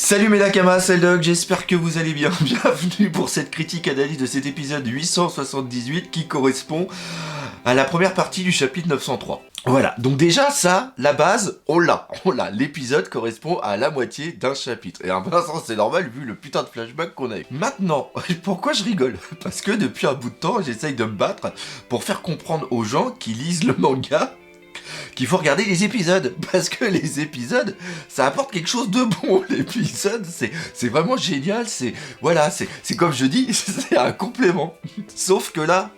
Salut mes Nakamas, c'est le Doc, j'espère que vous allez bien. Bienvenue pour cette critique analyse de cet épisode 878 qui correspond à la première partie du chapitre 903. Voilà, donc déjà ça, la base, on l'a. L'épisode correspond à la moitié d'un chapitre. Et en même temps, c'est normal vu le putain de flashback qu'on a eu. Maintenant, pourquoi je rigole? Parce que depuis un bout de temps, j'essaye de me battre pour faire comprendre aux gens qui lisent le manga qu'il faut regarder les épisodes, parce que les épisodes, ça apporte quelque chose de bon. L'épisode, c'est vraiment génial, c'est comme je dis, c'est un complément. Sauf que là,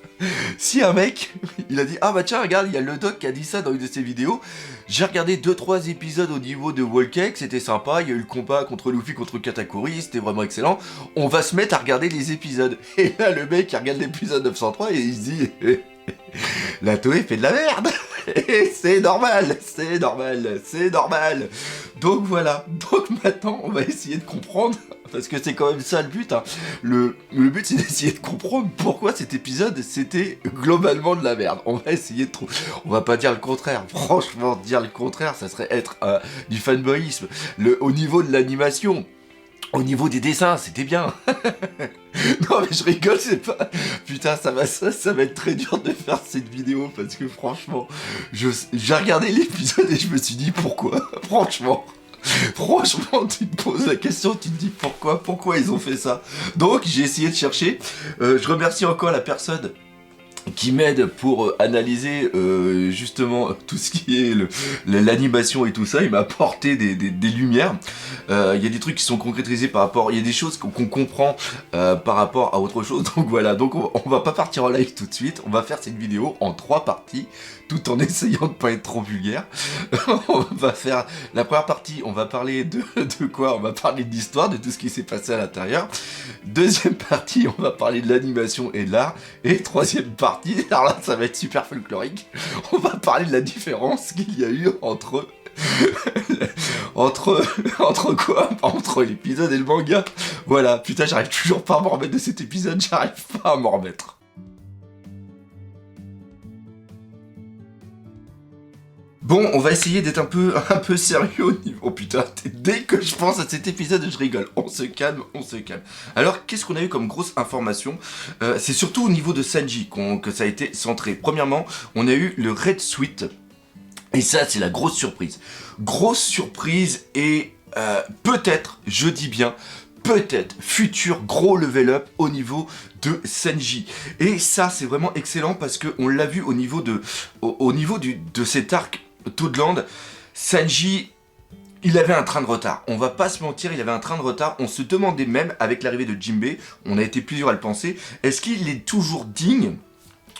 si un mec, il a dit, ah bah tiens, regarde, il y a le doc qui a dit ça dans une de ses vidéos, j'ai regardé 2-3 épisodes au niveau de Whole Cake, c'était sympa, il y a eu le combat contre Luffy contre Katakuri, c'était vraiment excellent, on va se mettre à regarder les épisodes. Et là, le mec, il regarde l'épisode 903 et il se dit... La Toei fait de la merde. Et c'est normal. Donc voilà, donc maintenant on va essayer de comprendre, parce que c'est quand même ça le but, hein. Le but c'est d'essayer de comprendre pourquoi cet épisode c'était globalement de la merde. On va essayer de trouver, on va pas dire le contraire, franchement dire le contraire ça serait être du fanboyisme. Au niveau de l'animation, au niveau des dessins, c'était bien. Non mais je rigole, c'est pas... Putain, ça va être très dur de faire cette vidéo, parce que franchement, j'ai regardé l'épisode et je me suis dit pourquoi. Franchement, tu te poses la question, tu te dis pourquoi ils ont fait ça. Donc j'ai essayé de chercher. Je remercie encore la personne qui m'aide pour analyser justement tout ce qui est l'animation et tout ça. Il m'a apporté des lumières. Il y a des trucs qui sont concrétisés par rapport... Il y a des choses qu'on comprend par rapport à autre chose. Donc voilà, donc on va pas partir en live tout de suite. On va faire cette vidéo en 3 parties, tout en essayant de pas être trop vulgaire. On va faire la première partie, on va parler de quoi? On va parler de l'histoire, de tout ce qui s'est passé à l'intérieur. Deuxième partie, on va parler de l'animation et de l'art. Et troisième partie, alors là ça va être super folklorique, on va parler de la différence qu'il y a eu entre quoi? Entre l'épisode et le manga. Voilà, putain, j'arrive toujours pas à m'en remettre de cet épisode, j'arrive pas à m'en remettre. Bon, on va essayer d'être un peu sérieux au niveau... Oh putain, dès que je pense à cet épisode, je rigole. On se calme. Alors, qu'est-ce qu'on a eu comme grosse information? C'est surtout au niveau de Sanji que ça a été centré. Premièrement, on a eu le Red Suite. Et ça, c'est la grosse surprise. Grosse surprise et peut-être, je dis bien... peut-être futur gros level up au niveau de Sanji. Et ça c'est vraiment excellent parce qu'on l'a vu au niveau de cet arc Toadland. Sanji, il avait un train de retard. On va pas se mentir, il avait un train de retard. On se demandait même avec l'arrivée de Jinbei, on a été plusieurs à le penser, est-ce qu'il est toujours digne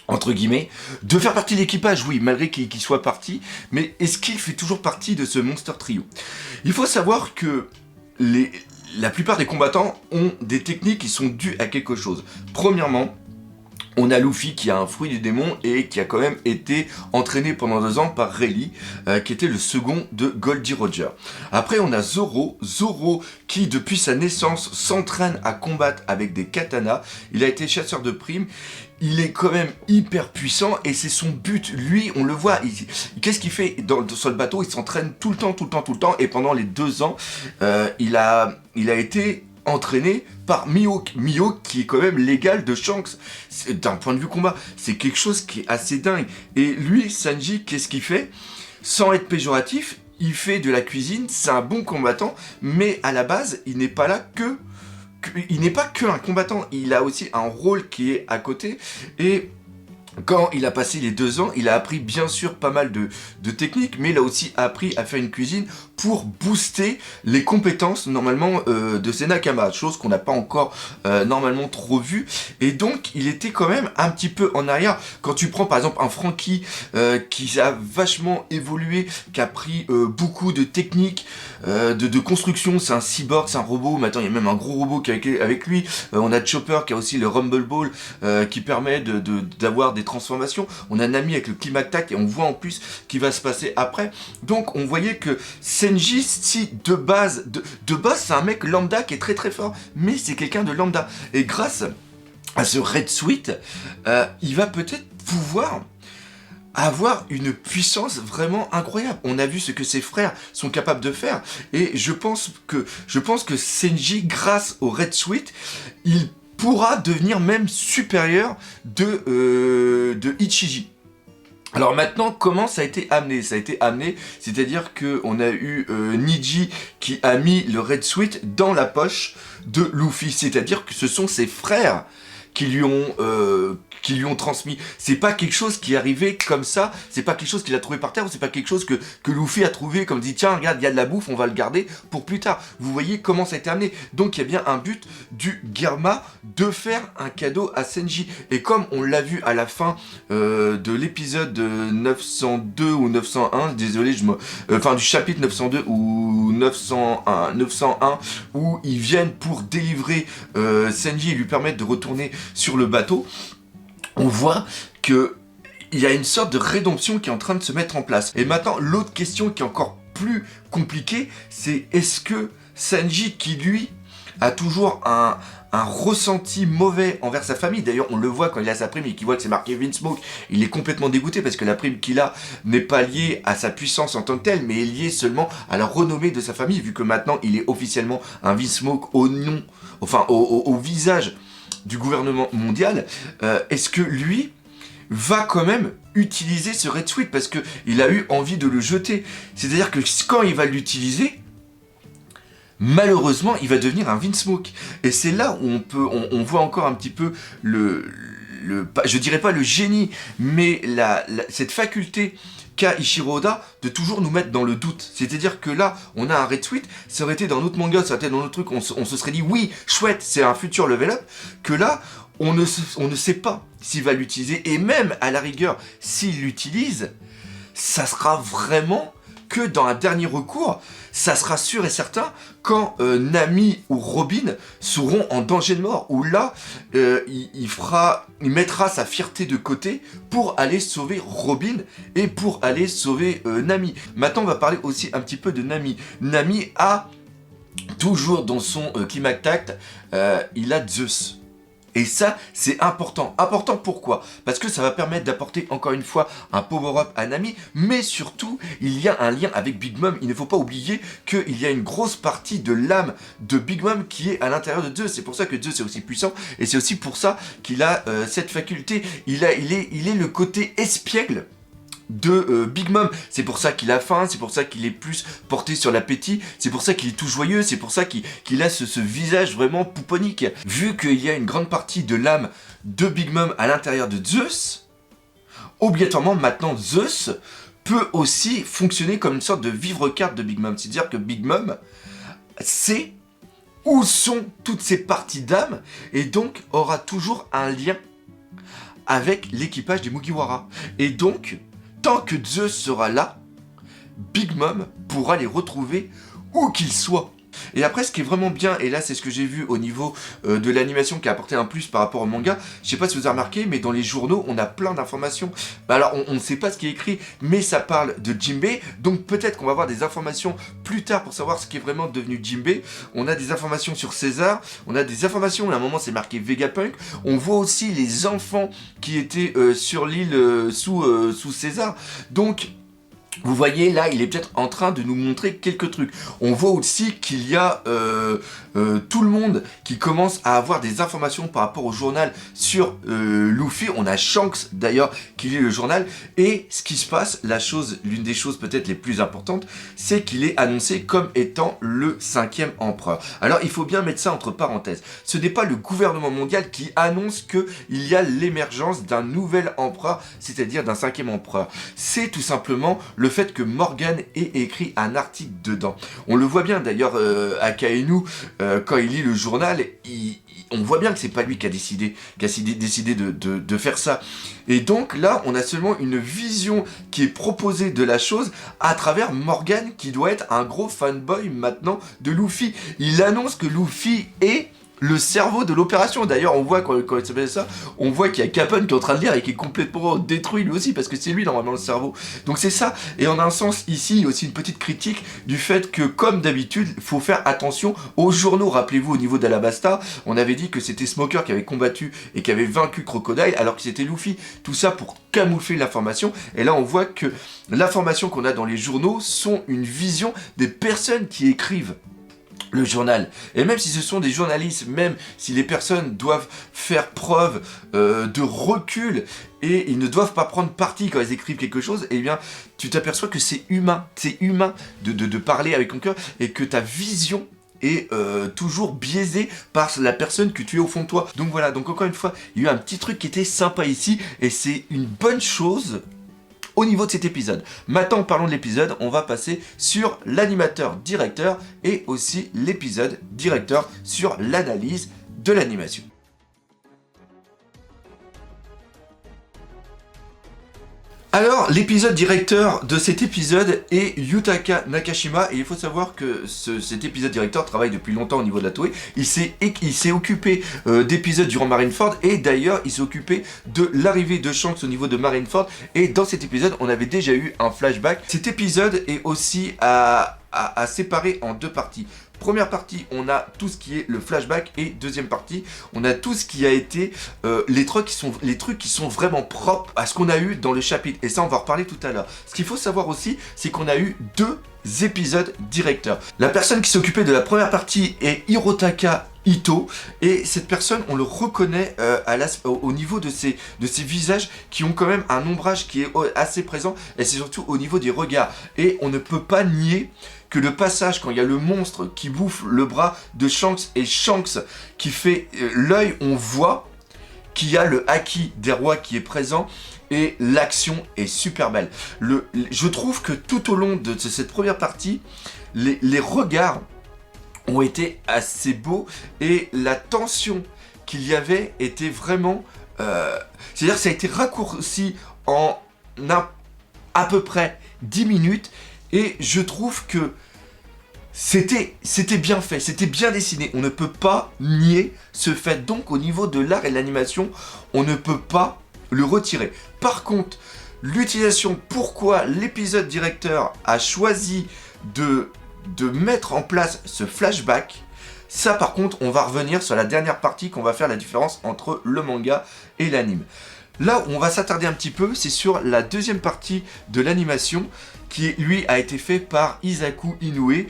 entre guillemets, de faire partie de l'équipage, oui, malgré qu'il soit parti, mais est-ce qu'il fait toujours partie de ce Monster Trio? Il faut savoir que la plupart des combattants ont des techniques qui sont dues à quelque chose. Premièrement, on a Luffy qui a un fruit du démon et qui a quand même été entraîné pendant 2 ans par Rayleigh, qui était le second de Goldie Roger. Après on a Zoro qui depuis sa naissance s'entraîne à combattre avec des katanas. Il a été chasseur de primes. Il est quand même hyper puissant et c'est son but. Lui, on le voit, qu'est-ce qu'il fait sur le bateau? Il s'entraîne tout le temps et pendant les 2 ans, il a été entraîné par Mihawk. Mihawk qui est quand même l'égal de Shanks. D'un point de vue combat, c'est quelque chose qui est assez dingue. Et lui, Sanji, qu'est-ce qu'il fait? Sans être péjoratif, il fait de la cuisine, c'est un bon combattant, mais à la base, il n'est pas là il n'est pas que un combattant, il a aussi un rôle qui est à côté. Et quand il a passé les 2 ans, il a appris bien sûr pas mal de techniques, mais il a aussi appris à faire une cuisine pour booster les compétences normalement de ses Nakama, chose qu'on n'a pas encore normalement trop vu. Et donc il était quand même un petit peu en arrière. Quand tu prends par exemple un Franky qui a vachement évolué, qui a pris beaucoup de techniques de construction, c'est un cyborg, c'est un robot, maintenant il y a même un gros robot qui est avec lui. On a Chopper qui a aussi le Rumble Ball qui permet d'avoir des transformations. On a Nami avec le Climac-Tac et on voit en plus ce qui va se passer après. Donc on voyait que Sanji, si de base c'est un mec lambda qui est très très fort, mais c'est quelqu'un de lambda. Et grâce à ce Red Suite, il va peut-être pouvoir avoir une puissance vraiment incroyable. On a vu ce que ses frères sont capables de faire, et je pense que Senji, grâce au Red Suite, il pourra devenir même supérieur de Ichiji. Alors maintenant, comment ça a été amené? Ça a été amené, c'est-à-dire qu'on a eu Niji qui a mis le Red Suite dans la poche de Luffy, c'est-à-dire que ce sont ses frères qui lui ont transmis. C'est pas quelque chose qui est arrivé comme ça, c'est pas quelque chose qu'il a trouvé par terre, ou c'est pas quelque chose que Luffy a trouvé comme dit tiens regarde il y a de la bouffe, on va le garder pour plus tard. Vous voyez comment ça a été amené. Donc il y a bien un but du Germa de faire un cadeau à Senji. Et comme on l'a vu à la fin de l'épisode 902 ou 901, désolé enfin du chapitre 902 ou 901 où ils viennent pour délivrer Senji et lui permettre de retourner sur le bateau, on voit que il y a une sorte de rédemption qui est en train de se mettre en place. Et maintenant, l'autre question qui est encore plus compliquée, c'est est-ce que Sanji, qui lui a toujours un ressenti mauvais envers sa famille, d'ailleurs on le voit quand il a sa prime et qu'il voit que c'est marqué Vinsmoke, il est complètement dégoûté parce que la prime qu'il a n'est pas liée à sa puissance en tant que telle, mais est liée seulement à la renommée de sa famille, vu que maintenant il est officiellement un Vinsmoke au visage du gouvernement mondial. Est-ce que lui va quand même utiliser ce Red Suite parce qu'il a eu envie de le jeter? C'est-à-dire que quand il va l'utiliser, malheureusement, il va devenir un Vinsmoke. Et c'est là où on voit encore un petit peu je dirais pas le génie, mais cette faculté qu'a Ichiro Oda de toujours nous mettre dans le doute. C'est-à-dire que là, on a un Red Suite, ça aurait été dans notre manga, ça aurait été dans notre truc, on se serait dit oui, chouette, c'est un futur level up, que là, on ne sait pas s'il va l'utiliser, et même à la rigueur, s'il l'utilise, ça sera vraiment que dans un dernier recours, ça sera sûr et certain quand Nami ou Robin seront en danger de mort, où là, il mettra sa fierté de côté pour aller sauver Robin et pour aller sauver Nami. Maintenant, on va parler aussi un petit peu de Nami. Nami a toujours dans son Climax Tact, il a Zeus. Et ça, c'est important. Important pourquoi? Parce que ça va permettre d'apporter encore une fois un power-up à Nami, mais surtout, il y a un lien avec Big Mom. Il ne faut pas oublier qu'il y a une grosse partie de l'âme de Big Mom qui est à l'intérieur de Zeus. C'est pour ça que Zeus est aussi puissant, et c'est aussi pour ça qu'il a cette faculté. Il est le côté espiègle de Big Mom. C'est pour ça qu'il a faim, c'est pour ça qu'il est plus porté sur l'appétit, c'est pour ça qu'il est tout joyeux, c'est pour ça qu'il a ce visage vraiment pouponique. Vu qu'il y a une grande partie de l'âme de Big Mom à l'intérieur de Zeus, obligatoirement maintenant Zeus peut aussi fonctionner comme une sorte de vivre-carte de Big Mom. C'est-à-dire que Big Mom sait où sont toutes ces parties d'âme et donc aura toujours un lien avec l'équipage des Mugiwara. Et donc, tant que Zeus sera là, Big Mom pourra les retrouver où qu'ils soient. Et après, ce qui est vraiment bien, et là c'est ce que j'ai vu au niveau de l'animation qui a apporté un plus par rapport au manga, je sais pas si vous avez remarqué, mais dans les journaux, on a plein d'informations. Alors, on ne sait pas ce qui est écrit, mais ça parle de Jinbei, donc peut-être qu'on va avoir des informations plus tard pour savoir ce qui est vraiment devenu Jinbei. On a des informations sur César, on a des informations, à un moment c'est marqué Vegapunk, on voit aussi les enfants qui étaient sur l'île sous César, donc... Vous voyez, là, il est peut-être en train de nous montrer quelques trucs. On voit aussi qu'il y a tout le monde qui commence à avoir des informations par rapport au journal sur Luffy. On a Shanks, d'ailleurs, qui lit le journal. Et ce qui se passe, l'une des choses peut-être les plus importantes, c'est qu'il est annoncé comme étant le 5e empereur. Alors, il faut bien mettre ça entre parenthèses. Ce n'est pas le gouvernement mondial qui annonce qu'il y a l'émergence d'un nouvel empereur, c'est-à-dire d'un 5e empereur. C'est tout simplement le fait que Morgan ait écrit un article dedans. On le voit bien d'ailleurs à Kainu, quand il lit le journal, on voit bien que c'est pas lui qui a décidé de faire ça. Et donc là, on a seulement une vision qui est proposée de la chose à travers Morgan, qui doit être un gros fanboy maintenant de Luffy. Il annonce que Luffy est le cerveau de l'opération. D'ailleurs, on voit quand il s'appelle ça, on voit qu'il y a Capone qui est en train de lire et qui est complètement détruit lui aussi, parce que c'est lui normalement le cerveau. Donc c'est ça, et en un sens ici, il y a aussi une petite critique du fait que, comme d'habitude, il faut faire attention aux journaux. Rappelez-vous, au niveau d'Alabasta, on avait dit que c'était Smoker qui avait combattu et qui avait vaincu Crocodile, alors que c'était Luffy. Tout ça pour camoufler l'information, et là on voit que l'information qu'on a dans les journaux sont une vision des personnes qui écrivent le journal. Et même si ce sont des journalistes, même si les personnes doivent faire preuve de recul et ils ne doivent pas prendre parti quand ils écrivent quelque chose, eh bien, tu t'aperçois que c'est humain de parler avec ton cœur et que ta vision est toujours biaisée par la personne que tu es au fond de toi. Donc voilà, donc encore une fois, il y a eu un petit truc qui était sympa ici et c'est une bonne chose au niveau de cet épisode. Maintenant, parlons de l'épisode, on va passer sur l'animateur directeur et aussi l'épisode directeur sur l'analyse de l'animation. Alors, l'épisode directeur de cet épisode est Yutaka Nakashima, et il faut savoir que cet épisode directeur travaille depuis longtemps au niveau de la Toei. Il s'est occupé d'épisodes durant Marineford, et d'ailleurs, il s'est occupé de l'arrivée de Shanks au niveau de Marineford, et dans cet épisode, on avait déjà eu un flashback. Cet épisode est aussi à séparer en deux parties. Première partie, on a tout ce qui est le flashback, et deuxième partie, on a tout ce qui a été les trucs qui sont vraiment propres à ce qu'on a eu dans le chapitre. Et ça, on va en reparler tout à l'heure. Ce qu'il faut savoir aussi, c'est qu'on a eu deux épisodes directeurs. La personne qui s'occupait de la première partie est Hirotaka Ito, et cette personne, on le reconnaît au niveau de ses visages qui ont quand même un ombrage qui est assez présent, et c'est surtout au niveau des regards. Et on ne peut pas nier que le passage, quand il y a le monstre qui bouffe le bras de Shanks et Shanks qui fait l'œil, on voit qu'il y a le haki des rois qui est présent, et l'action est super belle. Je trouve que tout au long de cette première partie, les regards ont été assez beaux, et la tension qu'il y avait était vraiment... c'est-à-dire que ça a été raccourci en à peu près 10 minutes, et je trouve que c'était bien fait, c'était bien dessiné. On ne peut pas nier ce fait. Donc au niveau de l'art et de l'animation, on ne peut pas le retirer. Par contre, l'utilisation, pourquoi l'épisode directeur a choisi de mettre en place ce flashback, ça par contre, on va revenir sur la dernière partie qu'on va faire la différence entre le manga et l'anime. Là où on va s'attarder un petit peu, c'est sur la deuxième partie de l'animation qui, lui, a été fait par Isaku Inoue,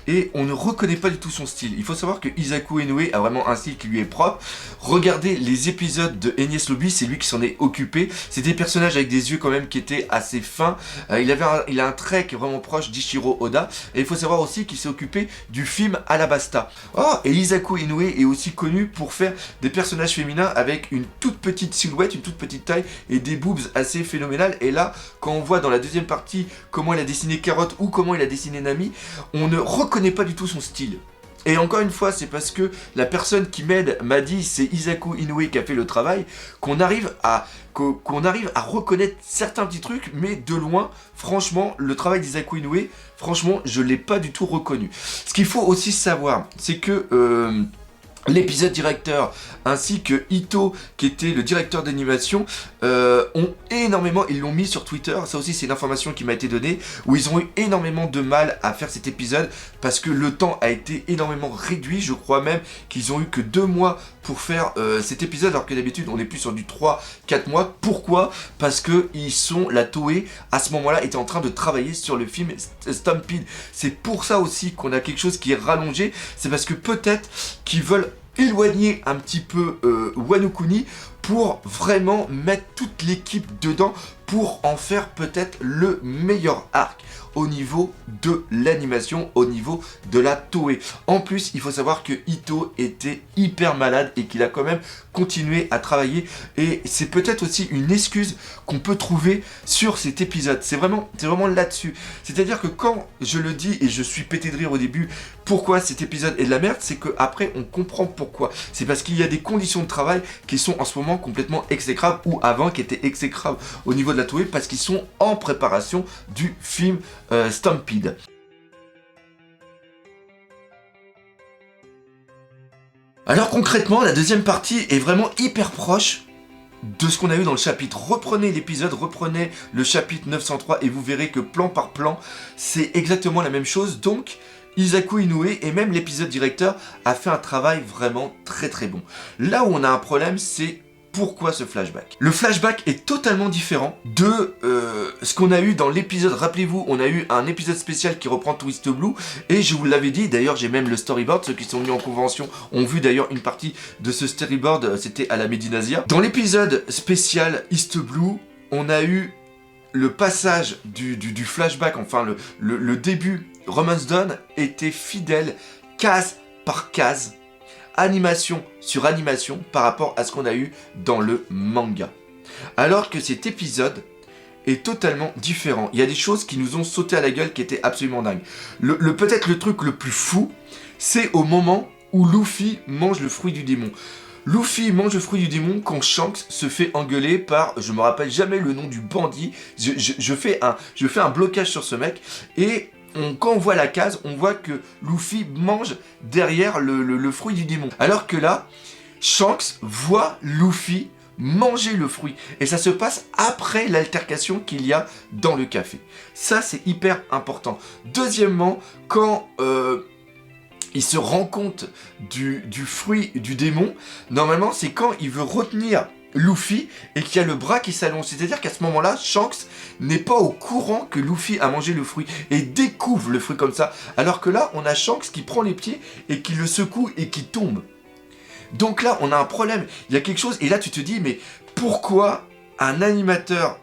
et on ne reconnaît pas du tout son style. Il faut savoir que Isaku Inoue a vraiment un style qui lui est propre. Regardez les épisodes de Enies Lobby, c'est lui qui s'en est occupé. C'est des personnages avec des yeux quand même qui étaient assez fins. Il a un trait qui est vraiment proche d'Ichiro Oda. Et il faut savoir aussi qu'il s'est occupé du film Alabasta. Oh, et Isaku Inoue est aussi connu pour faire des personnages féminins avec une toute petite silhouette, une toute petite taille et des boobs assez phénoménales. Et là, quand on voit dans la deuxième partie comment il a dessiné Carotte ou comment il a dessiné Nami, on ne reconnaît pas du tout son style. Et encore une fois, c'est parce que la personne qui m'aide m'a dit, c'est Isaku Inoue qui a fait le travail, qu'on arrive à reconnaître certains petits trucs, mais de loin, franchement, le travail d'Isaku Inoue, franchement, je l'ai pas du tout reconnu. Ce qu'il faut aussi savoir, c'est que l'épisode directeur ainsi que Ito, qui était le directeur d'animation, ils l'ont mis sur Twitter. Ça aussi, c'est une information qui m'a été donnée, où ils ont eu énormément de mal à faire cet épisode parce que le temps a été énormément réduit. Je crois même qu'ils ont eu que 2 mois pour faire cet épisode, alors que d'habitude on est plus sur du 3-4 mois. Pourquoi? Parce que la Toei à ce moment-là était en train de travailler sur le film Stampede. C'est pour ça aussi qu'on a quelque chose qui est rallongé. C'est parce que peut-être qu'ils veulent éloigner un petit peu Wano Kuni pour vraiment mettre toute l'équipe dedans, pour en faire peut-être le meilleur arc au niveau de l'animation, au niveau de la Toei. En plus, il faut savoir que Ito était hyper malade et qu'il a quand même continué à travailler, et c'est peut-être aussi une excuse qu'on peut trouver sur cet épisode. C'est vraiment là-dessus. C'est-à-dire que quand je le dis, et je suis pété de rire au début, pourquoi cet épisode est de la merde, c'est qu'après on comprend pourquoi. C'est parce qu'il y a des conditions de travail qui sont en ce moment complètement exécrables, ou avant qui étaient exécrables au niveau de la Toei, parce qu'ils sont en préparation du film Stampede. Alors concrètement, la deuxième partie est vraiment hyper proche de ce qu'on a eu dans le chapitre. Reprenez l'épisode, reprenez le chapitre 903 et vous verrez que plan par plan, c'est exactement la même chose. Donc, Isaku Inoue et même l'épisode directeur a fait un travail vraiment très très bon. Là où on a un problème, c'est pourquoi ce flashback. Le flashback est totalement différent de ce qu'on a eu dans l'épisode. Rappelez-vous, on a eu un épisode spécial qui reprend Twist Blue et je vous l'avais dit, d'ailleurs j'ai même le storyboard, ceux qui sont venus en convention ont vu d'ailleurs une partie de ce storyboard, c'était à la Medinasia. Dans l'épisode spécial East Blue, on a eu le passage du flashback, enfin le début. Romance Dawn était fidèle case par case, animation sur animation par rapport à ce qu'on a eu dans le manga. Alors que cet épisode est totalement différent. Il y a des choses qui nous ont sauté à la gueule qui étaient absolument dingues. Peut-être le truc le plus fou, c'est au moment où Luffy mange le fruit du démon. Luffy mange le fruit du démon quand Shanks se fait engueuler par, je me rappelle jamais le nom du bandit, je fais un blocage sur ce mec, et quand on voit la case, on voit que Luffy mange derrière le fruit du démon. Alors que là, Shanks voit Luffy manger le fruit. Et ça se passe après l'altercation qu'il y a dans le café. Ça, c'est hyper important. Deuxièmement, quand il se rend compte du fruit du démon, normalement, c'est quand il veut retenir Luffy et qu'il y a le bras qui s'allonge. C'est-à-dire qu'à ce moment-là, Shanks n'est pas au courant que Luffy a mangé le fruit et découvre le fruit comme ça. Alors que là, on a Shanks qui prend les pieds et qui le secoue et qui tombe. Donc là, on a un problème. Il y a quelque chose et là, tu te dis, mais pourquoi un animateur,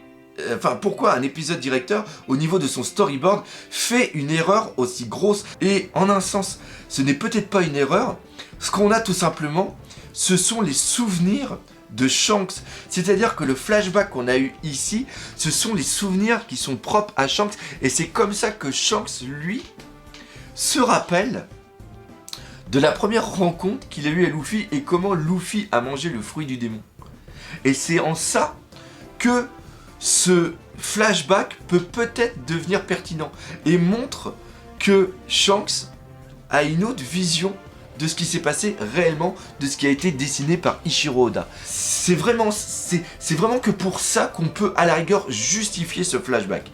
pourquoi un épisode directeur, au niveau de son storyboard, fait une erreur aussi grosse? Et en un sens, ce n'est peut-être pas une erreur. Ce qu'on a tout simplement, ce sont les souvenirs de Shanks. C'est-à-dire que le flashback qu'on a eu ici, ce sont les souvenirs qui sont propres à Shanks. Et c'est comme ça que Shanks, lui, se rappelle de la première rencontre qu'il a eue à Luffy et comment Luffy a mangé le fruit du démon. Et c'est en ça que ce flashback peut peut-être devenir pertinent et montre que Shanks a une autre vision de ce qui s'est passé réellement, de ce qui a été dessiné par Ichiro Oda. C'est vraiment que pour ça qu'on peut à la rigueur justifier ce flashback.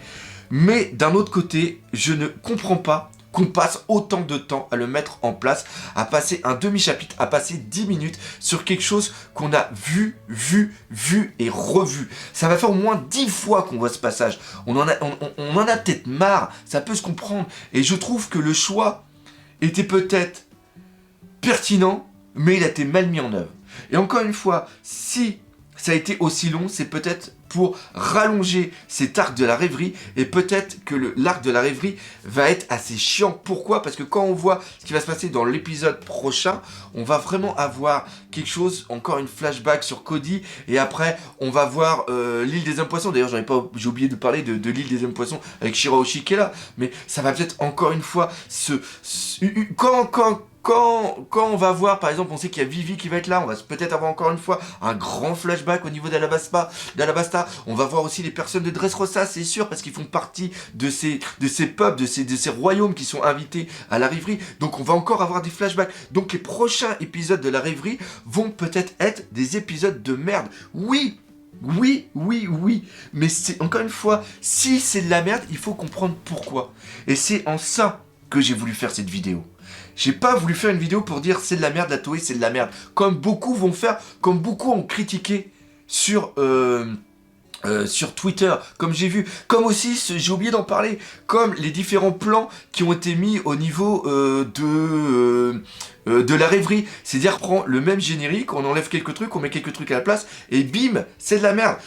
Mais d'un autre côté, je ne comprends pas qu'on passe autant de temps à le mettre en place, à passer un demi-chapitre, à passer 10 minutes sur quelque chose qu'on a vu et revu. Ça va faire au moins 10 fois qu'on voit ce passage. On en a peut-être marre, ça peut se comprendre. Et je trouve que le choix était peut-être pertinent, mais il a été mal mis en œuvre. Et encore une fois, si ça a été aussi long, c'est peut-être pour rallonger cet arc de la rêverie, et peut-être que l'arc de la rêverie va être assez chiant. Pourquoi? Parce que quand on voit ce qui va se passer dans l'épisode prochain, on va vraiment avoir quelque chose, encore une flashback sur Cody, et après on va voir l'île des hommes poissons. D'ailleurs j'ai oublié de parler de l'île des hommes poissons avec Shirahoshi qui est là, mais ça va peut-être encore une fois quand on va voir, par exemple, on sait qu'il y a Vivi qui va être là, on va peut-être avoir encore une fois un grand flashback au niveau d'Alabasta. On va voir aussi les personnes de Dressrosa, c'est sûr, parce qu'ils font partie de ces peuples, de ces royaumes qui sont invités à la rêverie. Donc on va encore avoir des flashbacks. Donc les prochains épisodes de la rêverie vont peut-être être des épisodes de merde. Oui, mais c'est encore une fois, si c'est de la merde, il faut comprendre pourquoi. Et c'est en ça que j'ai voulu faire cette vidéo. J'ai pas voulu faire une vidéo pour dire c'est de la merde, la Toei c'est de la merde. Comme beaucoup vont faire, comme beaucoup ont critiqué sur Twitter, comme j'ai vu, comme aussi, j'ai oublié d'en parler, comme les différents plans qui ont été mis au niveau de la rêverie. C'est-à-dire, on prend le même générique, on enlève quelques trucs, on met quelques trucs à la place, et bim, c'est de la merde.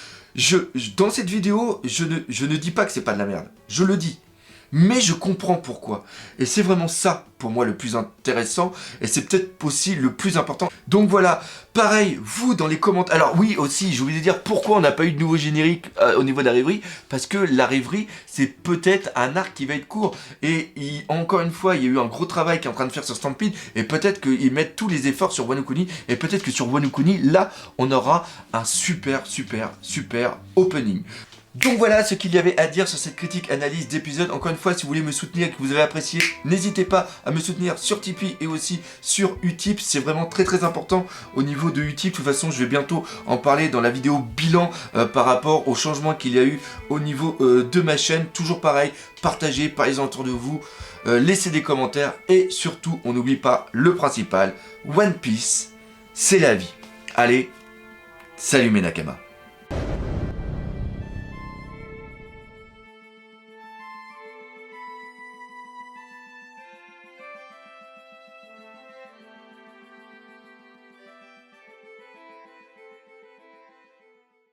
Dans cette vidéo, je ne dis pas que c'est pas de la merde, je le dis. Mais je comprends pourquoi. Et c'est vraiment ça, pour moi, le plus intéressant. Et c'est peut-être aussi le plus important. Donc voilà, pareil, vous, dans les commentaires... Alors oui, aussi, j'ai oublié de dire pourquoi on n'a pas eu de nouveau générique au niveau de la rêverie. Parce que la rêverie, c'est peut-être un arc qui va être court. Et encore une fois, il y a eu un gros travail qui est en train de faire sur Stampede. Et peut-être qu'ils mettent tous les efforts sur Wano Kuni. Et peut-être que sur Wano Kuni, là, on aura un super opening. Donc voilà ce qu'il y avait à dire sur cette critique analyse d'épisode. Encore une fois, si vous voulez me soutenir et que vous avez apprécié, n'hésitez pas à me soutenir sur Tipeee et aussi sur Utip. C'est vraiment très important au niveau de Utip. De toute façon, je vais bientôt en parler dans la vidéo bilan par rapport aux changements qu'il y a eu au niveau de ma chaîne. Toujours pareil, partagez, parlez-en autour de vous, laissez des commentaires et surtout, on n'oublie pas le principal, One Piece, c'est la vie. Allez, salut mes Nakama.